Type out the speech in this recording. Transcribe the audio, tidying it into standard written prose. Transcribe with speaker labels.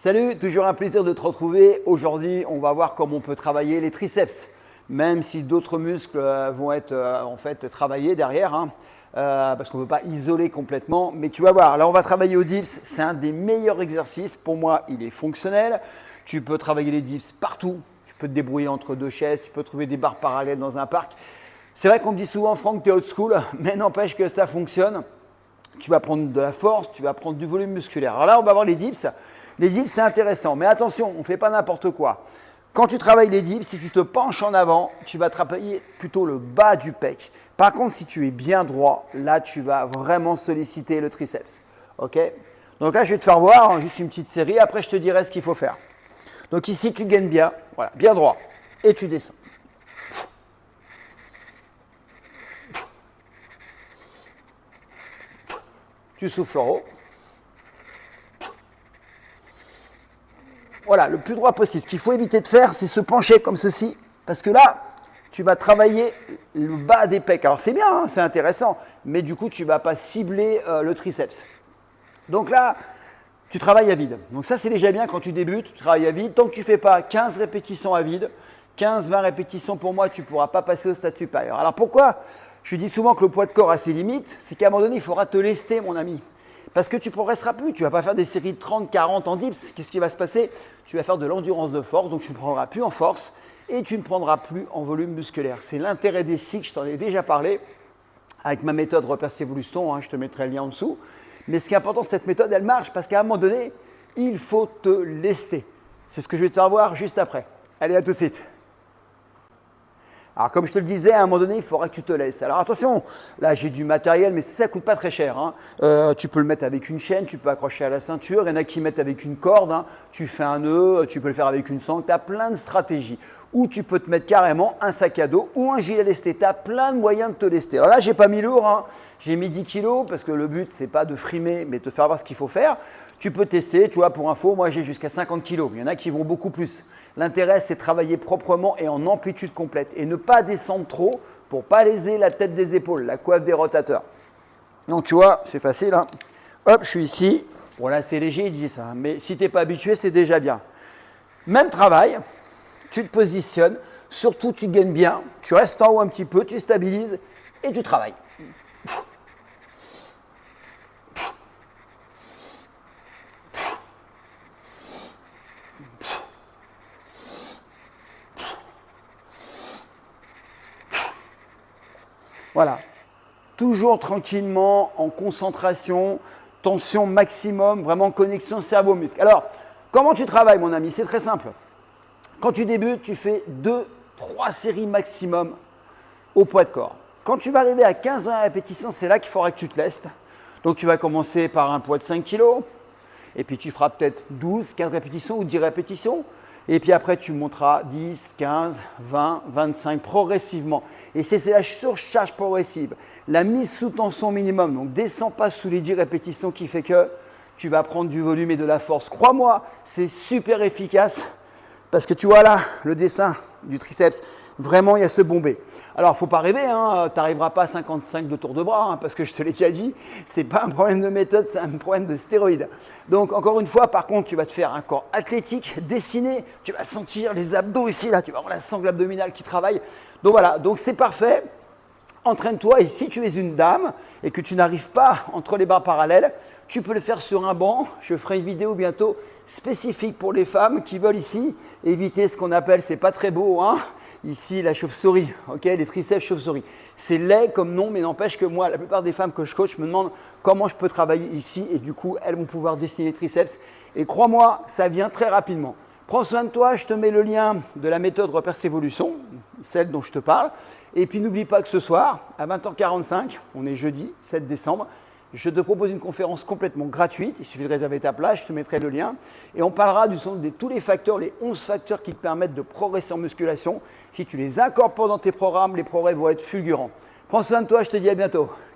Speaker 1: Salut, toujours un plaisir de te retrouver. Aujourd'hui, on va voir comment on peut travailler les triceps, même si d'autres muscles vont être en fait travaillés derrière, parce qu'on ne veut pas isoler complètement. Mais tu vas voir, là on va travailler aux dips, c'est un des meilleurs exercices. Pour moi, il est fonctionnel. Tu peux travailler les dips partout. Tu peux te débrouiller entre deux chaises, tu peux trouver des barres parallèles dans un parc. C'est vrai qu'on me dit souvent, Franck, tu es old school, mais n'empêche que ça fonctionne. Tu vas prendre de la force, tu vas prendre du volume musculaire. Alors là, on va voir les dips. Les dips, c'est intéressant, mais attention, on ne fait pas n'importe quoi. Quand tu travailles les dips, si tu te penches en avant, tu vas travailler plutôt le bas du pec. Par contre, si tu es bien droit, là, tu vas vraiment solliciter le triceps. OK? Donc là, je vais te faire voir juste une petite série. Après, je te dirai ce qu'il faut faire. Donc ici, tu gaines bien, voilà, bien droit, et tu descends. Tu souffles en haut. Voilà, le plus droit possible. Ce qu'il faut éviter de faire, c'est se pencher comme ceci, parce que là, tu vas travailler le bas des pecs. Alors c'est bien, hein, c'est intéressant, mais du coup, tu ne vas pas cibler le triceps. Donc là, tu travailles à vide. Donc ça, c'est déjà bien quand tu débutes, tu travailles à vide. Tant que tu ne fais pas 15 répétitions à vide, 15-20 répétitions pour moi, tu ne pourras pas passer au stade supérieur. Alors pourquoi je dis souvent que le poids de corps a ses limites? C'est qu'à un moment donné, il faudra te lester, mon ami. Parce que tu ne progresseras plus, tu ne vas pas faire des séries de 30, 40 en dips. Qu'est-ce qui va se passer? Tu vas faire de l'endurance de force, donc tu ne prendras plus en force et tu ne prendras plus en volume musculaire. C'est l'intérêt des cycles, je t'en ai déjà parlé avec ma méthode Repers-Evolution, je te mettrai le lien en dessous. Mais ce qui est important, cette méthode, elle marche parce qu'à un moment donné, il faut te lester. C'est ce que je vais te faire voir juste après. Allez, à tout de suite. Alors comme je te le disais, à un moment donné, il faudra que tu te laisses. Alors attention, là j'ai du matériel, mais ça ne coûte pas très cher. Tu peux le mettre avec une chaîne, tu peux accrocher à la ceinture. Il y en a qui mettent avec une corde, tu fais un nœud, tu peux le faire avec une sangle. Tu as plein de stratégies. Ou tu peux te mettre carrément un sac à dos ou un gilet lesté. Tu as plein de moyens de te lester. Alors là, je n'ai pas mis lourd, j'ai mis 10 kilos parce que le but, ce n'est pas de frimer, mais de te faire voir ce qu'il faut faire. Tu peux tester, tu vois, pour info, moi j'ai jusqu'à 50 kilos. Il y en a qui vont beaucoup plus. L'intérêt, c'est de travailler proprement et en amplitude complète et ne pas descendre trop pour ne pas léser la tête des épaules, la coiffe des rotateurs. Donc, tu vois, c'est facile. Hop, je suis ici. Bon, là, c'est léger, il dit ça. Mais si tu n'es pas habitué, c'est déjà bien. Même travail, tu te positionnes. Surtout, tu gagnes bien. Tu restes en haut un petit peu, tu stabilises et tu travailles. Voilà, toujours tranquillement, en concentration, tension maximum, vraiment connexion cerveau-muscle. Alors, comment tu travailles, mon ami? C'est très simple. Quand tu débutes, tu fais 2-3 séries maximum au poids de corps. Quand tu vas arriver à 15-20 répétitions, c'est là qu'il faudra que tu te lestes. Donc, tu vas commencer par un poids de 5 kg, et puis tu feras peut-être 12, 15 répétitions ou 10 répétitions. Et puis après, tu monteras 10, 15, 20, 25 progressivement. Et c'est la surcharge progressive, la mise sous tension minimum. Donc, descends pas sous les 10 répétitions qui fait que tu vas prendre du volume et de la force. Crois-moi, c'est super efficace parce que tu vois là, le dessin du triceps, vraiment, il y a ce bombé. Alors, il ne faut pas rêver, tu n'arriveras pas à 55 de tour de bras, parce que je te l'ai déjà dit, ce n'est pas un problème de méthode, c'est un problème de stéroïdes. Donc, encore une fois, par contre, tu vas te faire un corps athlétique, dessiné, tu vas sentir les abdos ici, là, tu vas avoir la sangle abdominale qui travaille. Donc voilà, donc c'est parfait. Entraîne-toi et si tu es une dame et que tu n'arrives pas entre les barres parallèles, tu peux le faire sur un banc. Je ferai une vidéo bientôt spécifique pour les femmes qui veulent ici éviter ce qu'on appelle, c'est pas très beau, ici la chauve-souris, les triceps chauve-souris. C'est laid comme nom, mais n'empêche que moi, la plupart des femmes que je coach me demandent comment je peux travailler ici et du coup, elles vont pouvoir dessiner les triceps. Et crois-moi, ça vient très rapidement. Prends soin de toi, je te mets le lien de la méthode Repers-Evolution, celle dont je te parle. Et puis n'oublie pas que ce soir, à 20h45, on est jeudi 7 décembre, je te propose une conférence complètement gratuite. Il suffit de réserver ta place, je te mettrai le lien. Et on parlera de tous les facteurs, les 11 facteurs qui te permettent de progresser en musculation. Si tu les incorpores dans tes programmes, les progrès vont être fulgurants. Prends soin de toi, je te dis à bientôt.